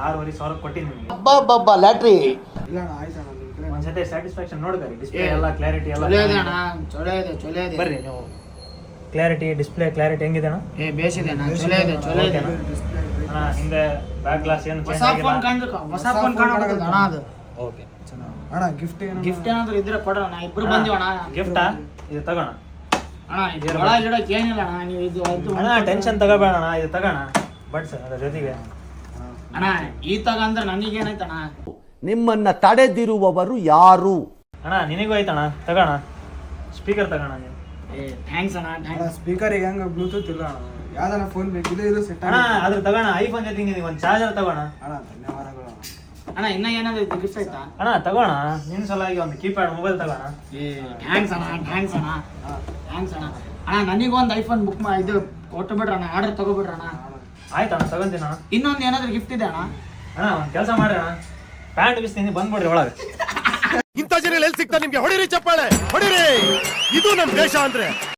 6,500 ಕೊಟ್ಟಿನಿ ನಿಮಗೆ. ಅಬ್ಬಬ್ಬಬ್ಬ ಲ್ಯಾಟ್ರಿ. ಇಲ್ಲ ಅಣ್ಣ ಆಯ್ತು ಅಣ್ಣ ನಿಮ್ಮ ಕಡೆ ಒಂದ್ಸತಿ ಸ್ಯಾಟಿಸ್ಫ್ಯಾಕ್ಷನ್ ನೋಡ್ಕರಿ. ಡಿಸ್ಪ್ಲೇ ಎಲ್ಲ ಕ್ಲಾರಿಟಿ ಎಲ್ಲ ಚಲೋ ಇದೆ ಅಣ್ಣ, ಚಲೋ ಇದೆ, ಚಲೋ ಇದೆ. ಬರ್ರಿ ನೀವು. ಕ್ಲಾರಿಟಿ ಡಿಸ್ಪ್ಲೇ ಕ್ಲಾರಿಟಿ ಹೆಂಗಿದೆ ಅಣ್ಣ? ಬೇಸಿದೆ ಅಣ್ಣ, ಚಲೋ ಇದೆ, ಚಲೋ ಇದೆ. ಅಣ್ಣ ಹಿಂದೆ ಬ್ಯಾಕ್ ಗ್ಲಾಸ್ ಏನು ಹೊಸ ಫೋನ್ ಕಾಣಕತ್ತದ ಅಣ್ಣ ಅದು. ಓಕೆ ಅಣ್ಣ ಗಿಫ್ಟ್ ಏನು ಗಿಫ್ಟ್ ಏನಾದ್ರು ಇದ್ರೆ ಕೊಡೋಣ, ಇಬ್ರು ಬಂದಿವ ಅಣ್ಣ. ಗಿಫ್ಟಾ? ಇದು ತಗೋಣ ಅಣ್ಣ ಇದು ಒಳ ಗಿಡಕ್ಕೆ ಏನಿಲ್ಲ ಅಣ್ಣ, ನೀವು ಇದು ಅಣ್ಣ ಟೆನ್ಷನ್ ತಗೋಬೇಡ ಅಣ್ಣ, ಇದು ತಗೋಣ ಬಟ್ಸ್ ಅದ್ರ ಜೊತೆಗೆ. ಅಣ್ಣ ಈ ತಗ ಅಂದ್ರೆ ನನಗೇನಾಯ್ತಣ್ಣ? ನಿಮ್ಮನ್ನ ತಡೆದಿರುವವರು ಯಾರು? ಅಣ್ಣ ನಿನಗೂ ಆಯ್ತಣ್ಣ, ತಗೋಣ. ಸ್ಪೀಕರ್ ತಗೋಣ ನೀವು. ಥ್ಯಾಂಕ್ಸ್ ಅಣ್ಣ, ಅಣ್ಣ ಥ್ಯಾಂಕ್ಸ್. ಸ್ಪೀಕರಿಗೆ ಹೆಂಗ ಬ್ಲೂಟೂತ್ ಇಲ್ಲ ಅಣ್ಣ, ಯಾವ್ದಾನ ಫೋನ್ ಬೇಕು ಇದು ಸೆಟ್ ಅಣ್ಣ ಅದ್ರ ತಗೋಣ. ಐಫೋನ್ ಜೊತೆಗೆ ಒಂದು ಚಾರ್ಜರ್ ತಗೋಣ. ಅಣ್ಣ ಧನ್ಯವಾದಗಳು ಅಣ್ಣ ಇನ್ನ ಏನಾದ್ರು ಗಿಫ್ಟ್ ಆಯ್ತಾ? ಅಣ್ಣ ತಗೋಣ, ನಿನ್ನ ಸಲುವಾಗಿ ಒಂದು ಕೀಪ್ಯಾಡ್ ಮೊಬೈಲ್ ತಗೋಣ. ಥ್ಯಾಂಕ್ಸ್ ಅಣ್ಣ, ಥ್ಯಾಂಕ್ಸ್ ಅಣ್ಣ, ಥ್ಯಾಂಕ್ಸ್ ಅಣ್ಣ. ಅಣ್ಣ ನನಗೊಂದು ಐಫೋನ್ ಬುಕ್ ಇದು ಕೊಟ್ಟು ಬಿಡ್ರಣ್ಣ, ಆರ್ಡರ್ ತಗೋಬಿಡ್ರಣ್ಣ. ಆಯ್ತಣ್ಣ ತಗೊಂತೀನಿ ಅಣ್ಣ. ಇನ್ನೊಂದು ಏನಾದ್ರು ಗಿಫ್ಟ್ ಇದೆ ಅಣ್ಣ? ಅಣ್ಣ ಒಂದು ಕೆಲಸ ಮಾಡ್ರಿ ಅಣ್ಣ, ಪ್ಯಾಂಟ್ ಬಿಸ್ತೀನಿ ಬಂದ್ಬಿಡ್ರಿ ಒಳಗೆ. ಇಂಥ ಜನ ಎಲ್ಲಿ ಸಿಗ್ತಾ ನಿಮ್ಗೆ? ಹೊಡಿರಿ ಚಪ್ಪಾಳೆ ಹೊಡಿರಿ, ಇದು ನಮ್ ದೇಶ ಅಂದ್ರೆ.